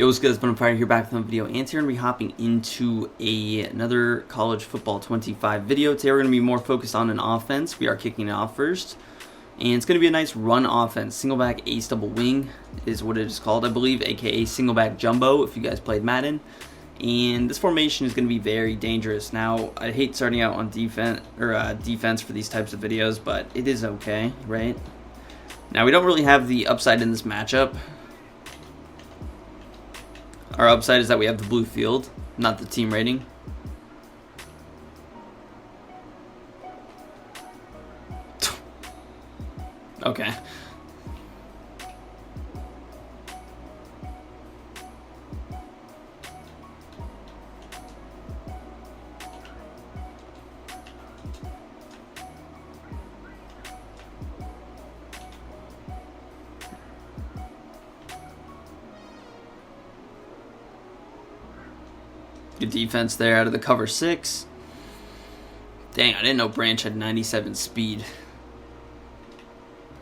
Yo, what's good? It's Bonafire here, back with another video, and today we're going to be hopping into another college football 25 video. Today we're going to be more focused on an offense. We are kicking it off first, and it's going to be a nice run offense. Single back ace double wing is what it is called, I believe, aka single back jumbo if you guys played Madden. And this formation is going to be very dangerous. Now, I hate starting out on defense for these types of videos, but it is okay, right? Now, we don't really have the upside in this matchup. Our upside is that we have the blue field, not the team rating. Okay. Good defense there out of the cover 6. Dang, I didn't know Branch had 97 speed.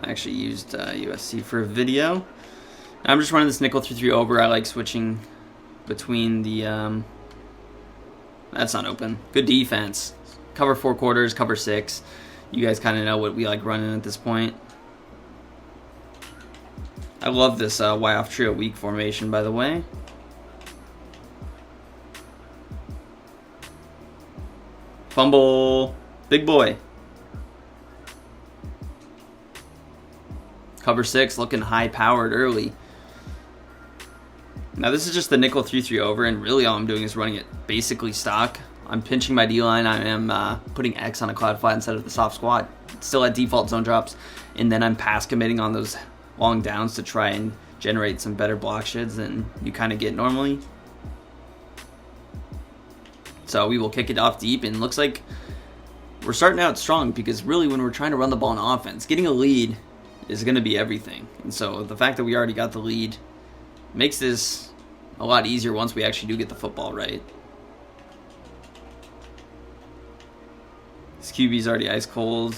I actually used USC for a video. I'm just running this nickel 3-3 over. I like switching between the... that's not open. Good defense. Cover 4 quarters, cover 6. You guys kind of know what we like running at this point. I love this Y off trio weak formation, by the way. Fumble. Big boy. Cover 6 looking high powered early. Now this is just the nickel 3-3 over, and really all I'm doing is running it basically stock. I'm pinching my D-line. I am putting X on a cloud flat instead of the soft squat. Still at default zone drops. And then I'm pass committing on those long downs to try and generate some better block sheds than you kind of get normally. So we will kick it off deep, and it looks like we're starting out strong, because really when we're trying to run the ball in offense, getting a lead is going to be everything. And so the fact that we already got the lead makes this a lot easier once we actually do get the football right. This QB's already ice cold.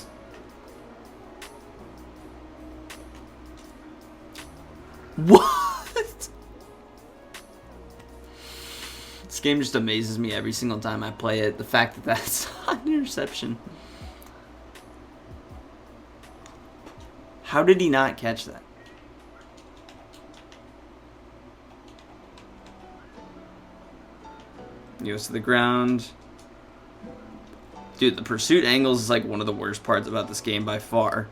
What? This game just amazes me every single time I play it. The fact that that's not an interception. How did he not catch that? He goes to the ground. Dude, the pursuit angles is like one of the worst parts about this game by far.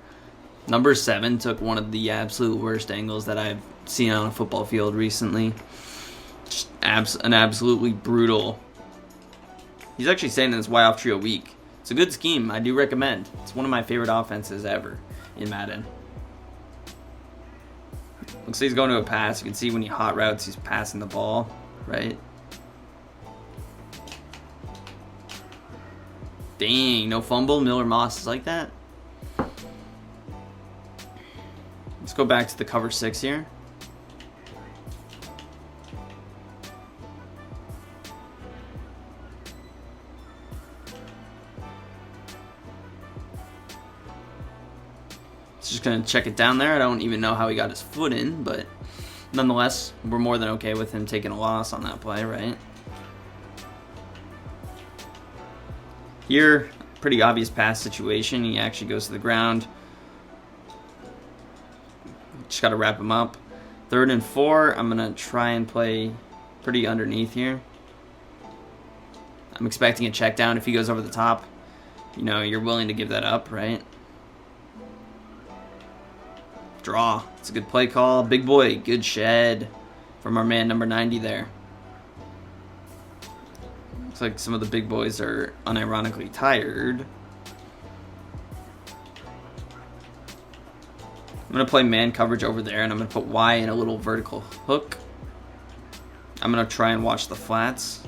Number 7 took one of the absolute worst angles that I've seen on a football field recently. Just an absolutely brutal. He's actually saying this Y off trio weak. It's a good scheme. I do recommend. It's one of my favorite offenses ever in Madden. Looks like he's going to a pass. You can see when he hot routes, he's passing the ball, right? Dang, no fumble. Miller Moss is like that. Let's go back to the cover 6 here. Just going to check it down there. I don't even know how he got his foot in, but nonetheless, we're more than okay with him taking a loss on that play, right? Here, pretty obvious pass situation. He actually goes to the ground. Just got to wrap him up. 3rd and 4. I'm going to try and play pretty underneath here. I'm expecting a check down. If he goes over the top, you know, you're willing to give that up, right? Draw. It's a good play call. Big boy. Good shed from our man number 90 there. Looks like some of the big boys are unironically tired. I'm going to play man coverage over there, and I'm going to put Y in a little vertical hook. I'm going to try and watch the flats.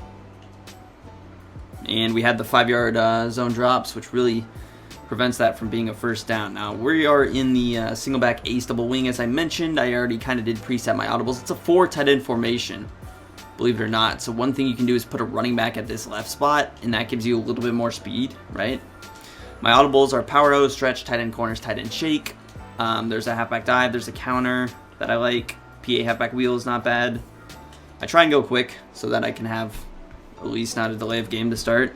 And we had the 5-yard zone drops, which really prevents that from being a first down. Now, we are in the single back ace double wing. As I mentioned, I already kind of did preset my audibles. It's a 4 tight end formation, believe it or not. So one thing you can do is put a running back at this left spot, and that gives you a little bit more speed, right? My audibles are power O, stretch, tight end corners, tight end shake. There's a halfback dive. There's a counter that I like. PA halfback wheel is not bad. I try and go quick so that I can have at least not a delay of game to start.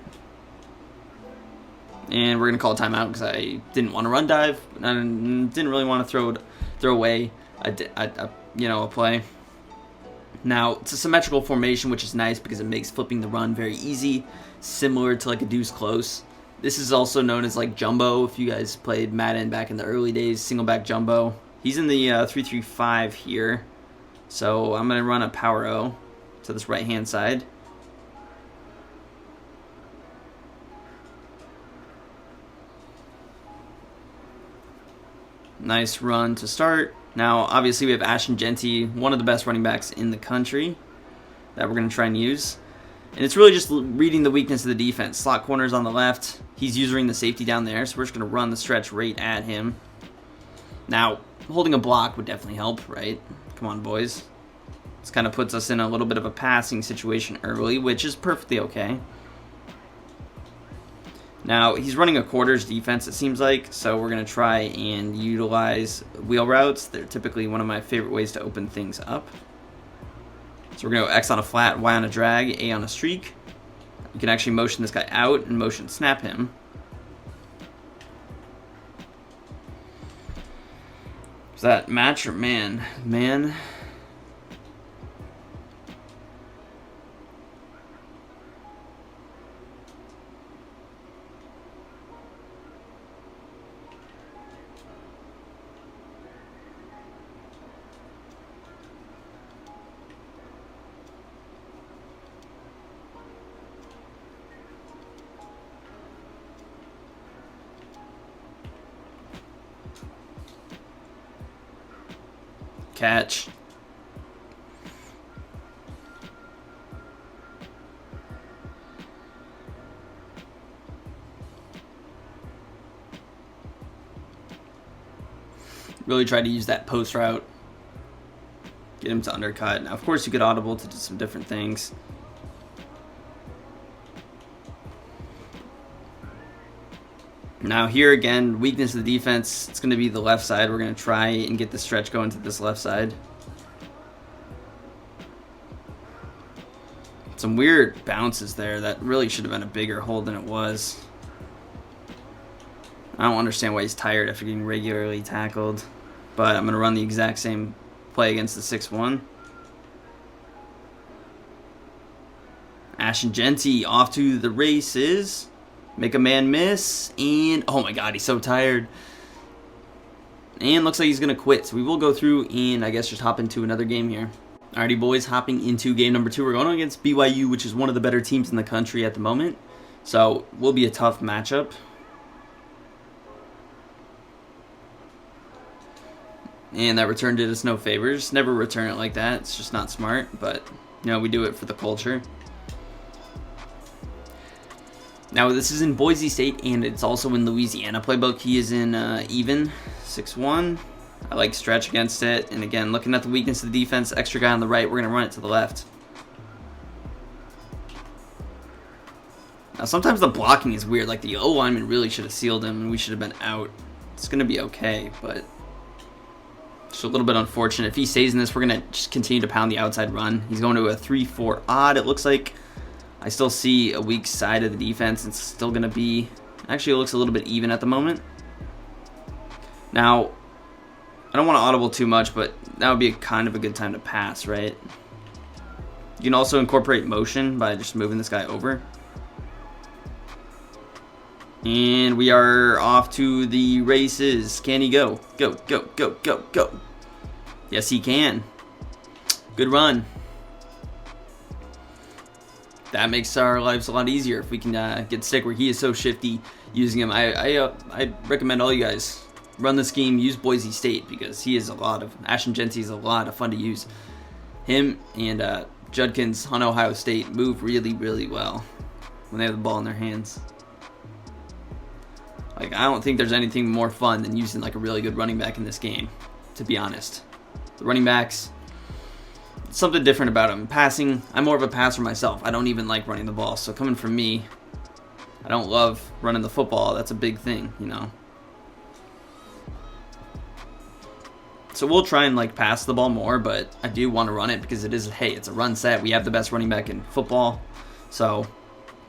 And we're going to call a timeout because I didn't want to run dive. And didn't really want to throw away a play. Now, it's a symmetrical formation, which is nice because it makes flipping the run very easy, similar to like a deuce close. This is also known as like jumbo. If you guys played Madden back in the early days, single back jumbo. He's in the 3-3-5 here. So I'm going to run a power O to this right-hand side. Nice run to start. Now, obviously, we have Ashton Jeanty, one of the best running backs in the country that we're going to try and use. And it's really just reading the weakness of the defense. Slot corners on the left. He's using the safety down there, so we're just going to run the stretch right at him. Now, holding a block would definitely help, right? Come on, boys. This kind of puts us in a little bit of a passing situation early, which is perfectly okay. Now, he's running a quarters defense, it seems like, so we're going to try and utilize wheel routes. They're typically one of my favorite ways to open things up. So we're going to go X on a flat, Y on a drag, A on a streak. You can actually motion this guy out and motion snap him. Is that match or man? Man. Catch. Really try to use that post route. Get him to undercut. Now, of course, you could audible to do some different things. Now here again, weakness of the defense, it's going to be the left side. We're going to try and get the stretch going to this left side. Some weird bounces there. That really should have been a bigger hold than it was. I don't understand why he's tired after getting regularly tackled. But I'm going to run the exact same play against the 6-1. Ashton Jeanty off to the races. Make a man miss, and oh my god, he's so tired. And looks like he's going to quit, so we will go through and I guess just hop into another game here. Alrighty, boys, hopping into game number 2. We're going against BYU, which is one of the better teams in the country at the moment. So, will be a tough matchup. And that return did us no favors. Never return it like that. It's just not smart, but, you know, we do it for the culture. Now, this is in Boise State, and it's also in Louisiana playbook. He is in even, 6-1. I like stretch against it. And again, looking at the weakness of the defense, extra guy on the right, we're going to run it to the left. Now, sometimes the blocking is weird. Like, the O-lineman really should have sealed him, and we should have been out. It's going to be okay, but just a little bit unfortunate. If he stays in this, we're going to just continue to pound the outside run. He's going to a 3-4 odd, it looks like. I still see a weak side of the defense. It's still going to be... Actually, it looks a little bit even at the moment. Now, I don't want to audible too much, but that would be kind of a good time to pass, right? You can also incorporate motion by just moving this guy over. And we are off to the races. Can he go? Go, go, go, go, go. Yes, he can. Good run. That makes our lives a lot easier if we can get Stick where he is so shifty using him. I recommend all you guys run this scheme, use Boise State because he is Ashton Jeanty is a lot of fun to use. Him and Judkins on Ohio State move really, really well when they have the ball in their hands. Like, I don't think there's anything more fun than using like a really good running back in this game, to be honest. The running backs, something different about them. Passing, I'm more of a passer myself. I don't even like running the ball. So coming from me, I don't love running the football. That's a big thing, you know. So we'll try and like pass the ball more, but I do want to run it because it is, hey, it's a run set. We have the best running back in football. So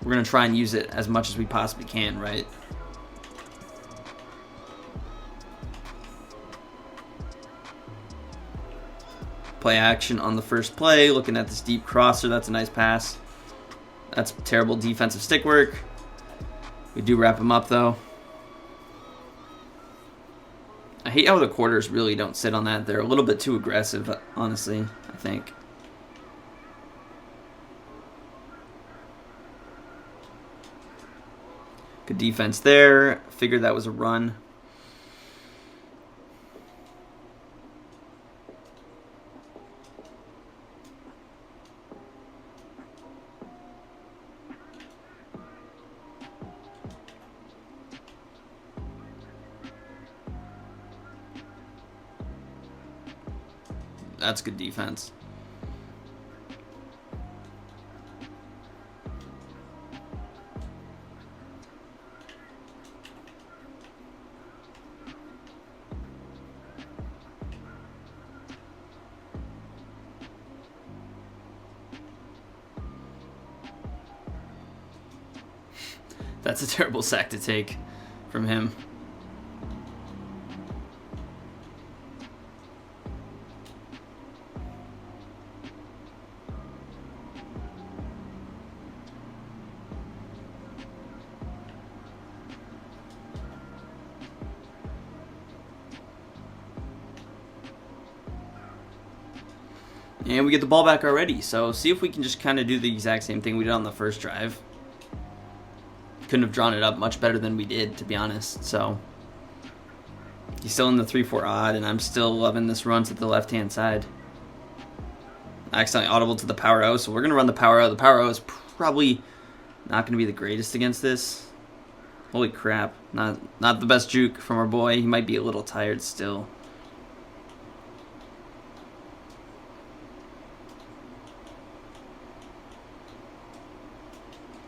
we're going to try and use it as much as we possibly can, right? Play action on the first play. Looking at this deep crosser. That's a nice pass. That's terrible defensive stick work. We do wrap him up, though. I hate how the quarters really don't sit on that. They're a little bit too aggressive, honestly, I think. Good defense there. Figured that was a run. That's good defense. That's a terrible sack to take from him. And we get the ball back already, so see if we can just kind of do the exact same thing we did on the first drive. Couldn't have drawn it up much better than we did, to be honest. So he's still in the 3-4 odd, and I'm still loving this run to the left-hand side. I accidentally audible to the power O, so we're going to run the power O. The power O is probably not going to be the greatest against this. Holy crap. Not the best juke from our boy. He might be a little tired still.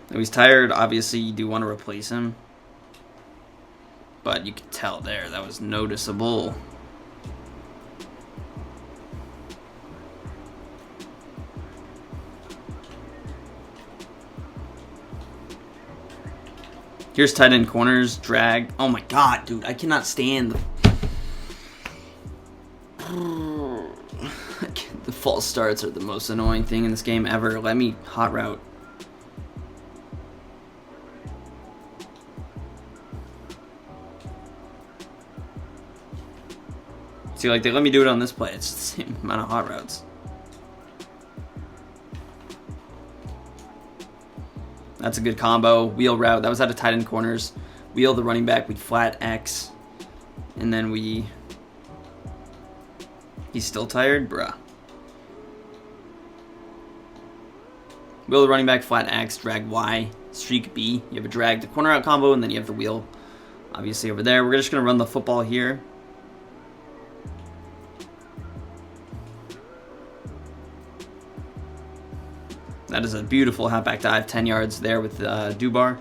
Now he's tired. Obviously, you do want to replace him. But you can tell there, that was noticeable. Here's tight end corners, drag. Oh my god, dude, I cannot stand the false starts are the most annoying thing in this game ever. Let me hot route. See, like, they let me do it on this play. It's the same amount of hot routes. That's a good combo. Wheel route. That was out of tight end corners. Wheel the running back. We flat X. And then we... He's still tired? Bruh. Wheel the running back. Flat X. Drag Y. Streak B. You have a drag to corner out combo. And then you have the wheel, obviously, over there. We're just going to run the football here. That is a beautiful halfback dive, 10 yards there with Dubar.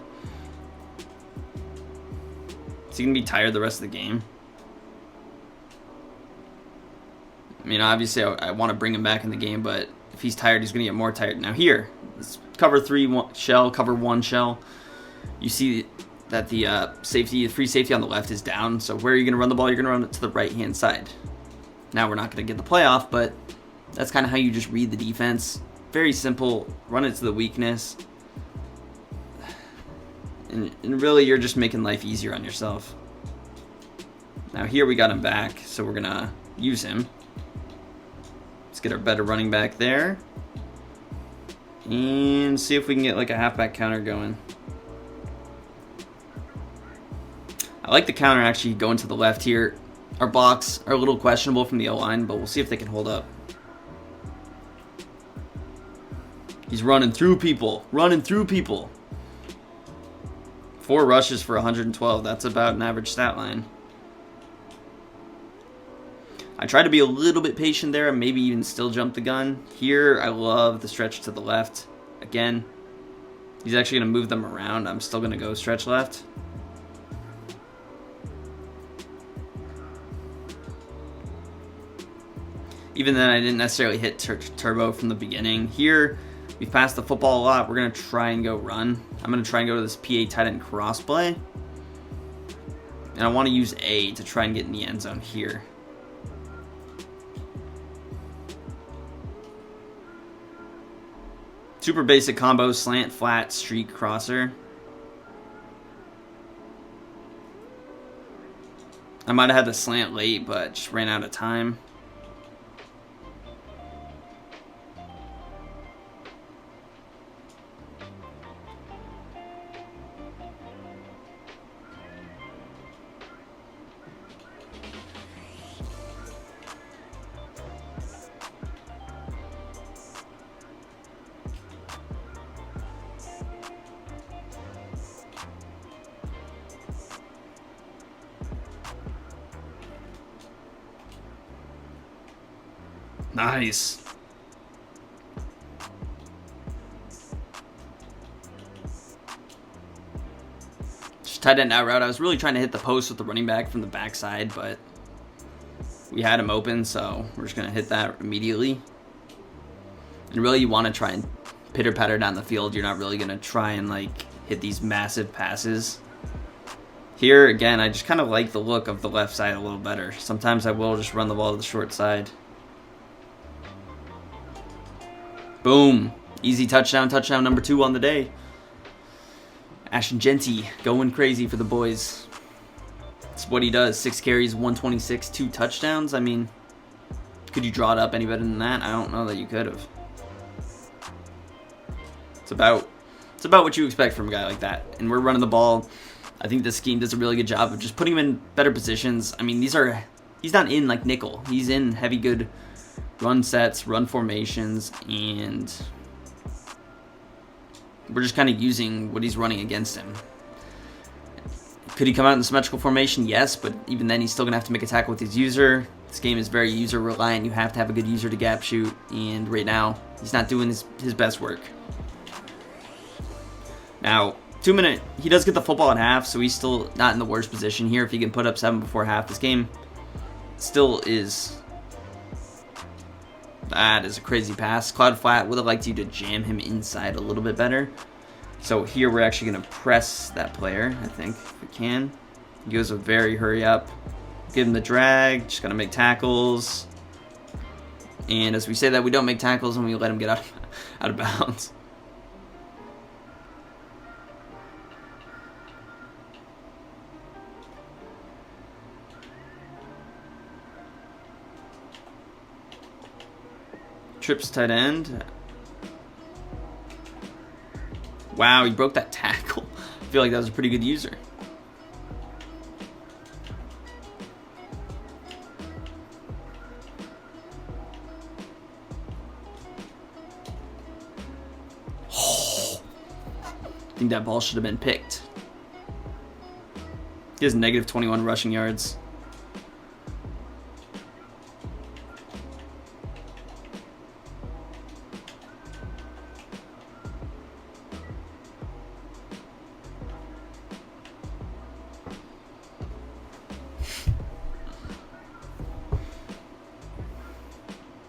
Is he going to be tired the rest of the game? I mean, obviously, I want to bring him back in the game, but if he's tired, he's going to get more tired. Now here, this cover 3 shell, cover 1 shell. You see that the free safety on the left is down, so where are you going to run the ball? You're going to run it to the right-hand side. Now we're not going to get the playoff, but that's kind of how you just read the defense. Very simple. Run it to the weakness. And really, you're just making life easier on yourself. Now here we got him back, so we're going to use him. Let's get our better running back there. And see if we can get like a halfback counter going. I like the counter actually going to the left here. Our blocks are a little questionable from the O-line, but we'll see if they can hold up. He's running through people. Running through people. 4 rushes for 112. That's about an average stat line. I try to be a little bit patient there and maybe even still jump the gun. Here, I love the stretch to the left. Again, he's actually going to move them around. I'm still going to go stretch left. Even then, I didn't necessarily hit turbo from the beginning. Here, we've passed the football a lot. We're going to try and go run. I'm going to try and go to this PA tight end cross play. And I want to use A to try and get in the end zone here. Super basic combo, slant, flat, streak, crosser. I might have had the slant late, but just ran out of time. Nice. Just tight end out route. I was really trying to hit the post with the running back from the backside, but we had him open, so we're just going to hit that immediately. And really, you want to try and pitter-patter down the field. You're not really going to try and, like, hit these massive passes. Here, again, I just kind of like the look of the left side a little better. Sometimes I will just run the ball to the short side. Boom. Easy touchdown. Touchdown number 2 on the day. Ashton Jeanty going crazy for the boys. That's what he does. 6 carries, 126, 2 touchdowns. I mean, could you draw it up any better than that? I don't know that you could have. It's about what you expect from a guy like that. And we're running the ball. I think this scheme does a really good job of just putting him in better positions. I mean, he's not in like nickel. He's in heavy good run sets, run formations, and we're just kind of using what he's running against him. Could he come out in the symmetrical formation? Yes, but even then he's still going to have to make a tackle with his user. This game is very user reliant. You have to have a good user to gap shoot, and right now he's not doing his best work. Now, 2 minute, he does get the football at half, so he's still not in the worst position here. If he can put up 7 before half, this game still is... That is a crazy pass. Cloud Flat would have liked you to jam him inside a little bit better. So here we're actually going to press that player, I think, if we can. He goes a very hurry up. Give him the drag. Just got to make tackles. And as we say that, we don't make tackles and we let him get out of bounds. Trips tight end. Wow, he broke that tackle. I feel like that was a pretty good user. Oh, I think that ball should have been picked. He has negative 21 rushing yards.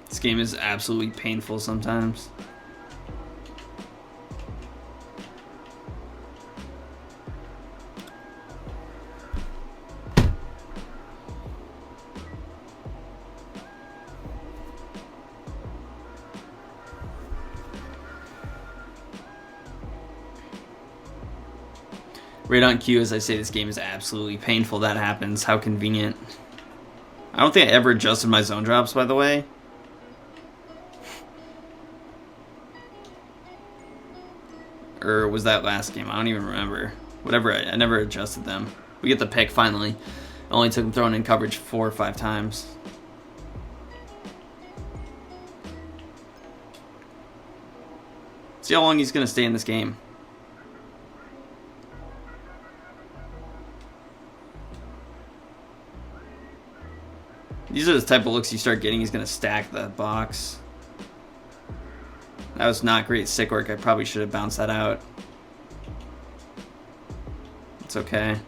This game is absolutely painful sometimes. Right on cue as I say this game is absolutely painful. That happens. How convenient. I don't think I ever adjusted my zone drops, by the way. Or was that last game? I don't even remember. Whatever, I never adjusted them. We get the pick finally. It only took him throwing in coverage 4 or 5 times. See how long he's going to stay in this game. These are the type of looks you start getting. He's going to stack the box. That was not great sick work. I probably should have bounced that out. It's okay.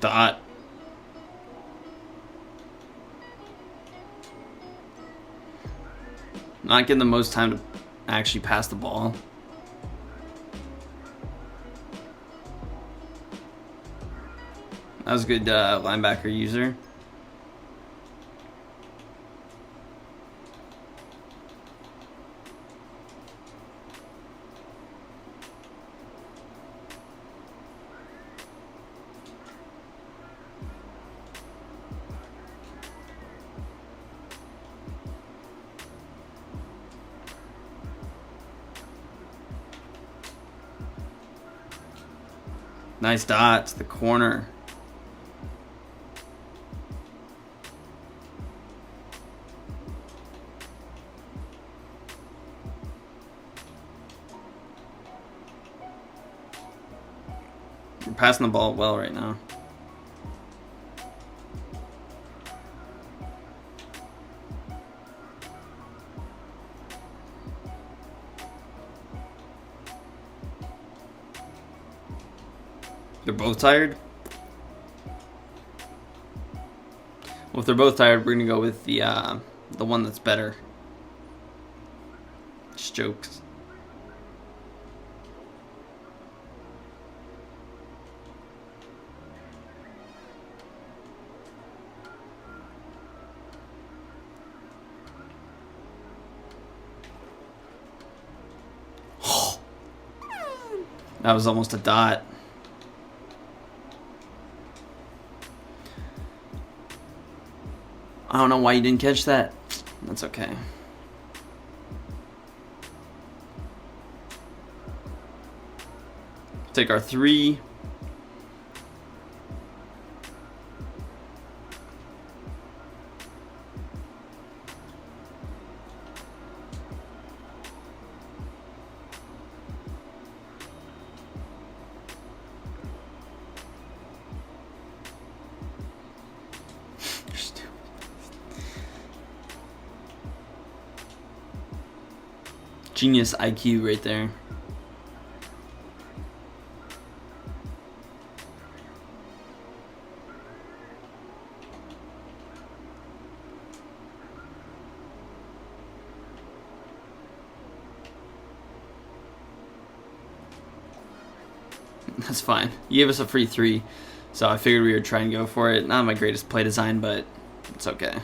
Dot. Not getting the most time to actually pass the ball. That was a good linebacker user. Nice dot to the corner. We're passing the ball well right now. They're both tired? Well, if they're both tired, we're gonna go with the one that's better. Just jokes. That was almost a dot. I don't know why you didn't catch that. That's okay. Take our 3. Genius IQ right there. That's fine. You gave us a free 3, so I figured we would try and go for it. Not my greatest play design, but it's okay.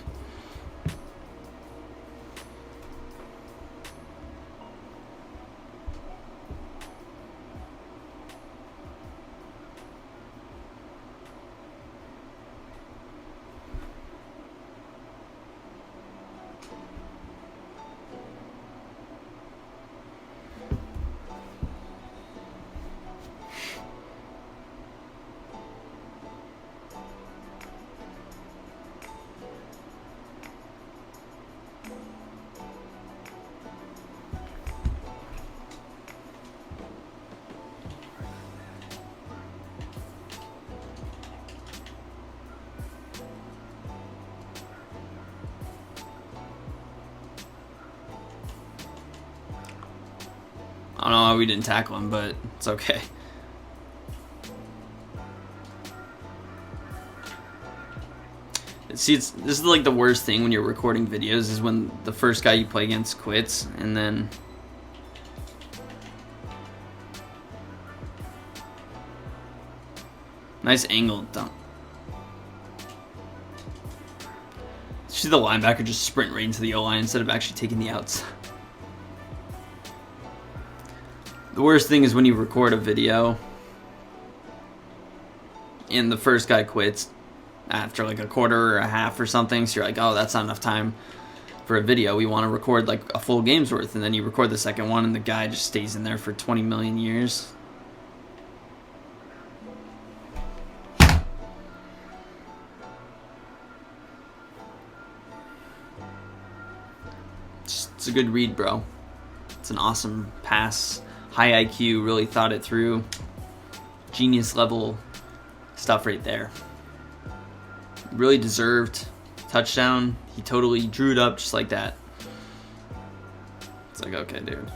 I don't know why we didn't tackle him, but it's okay. See, this is like the worst thing when you're recording videos is when the first guy you play against quits, and then nice angle dunk. See the linebacker just sprint right into the O-line instead of actually taking the outs. The worst thing is when you record a video and the first guy quits after like a quarter or a half or something, so you're like, oh, that's not enough time for a video. We want to record like a full game's worth, and then you record the second one and the guy just stays in there for 20 million years. It's a good read, bro. It's an awesome pass. High IQ, really thought it through. Genius level stuff right there. Really deserved touchdown. He totally drew it up just like that. It's like, okay, dude.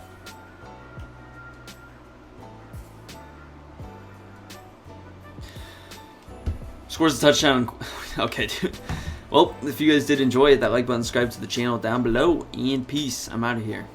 scores a touchdown. Okay, dude. Well, if you guys did enjoy it, that like button, subscribe to the channel down below, and peace. I'm out of here.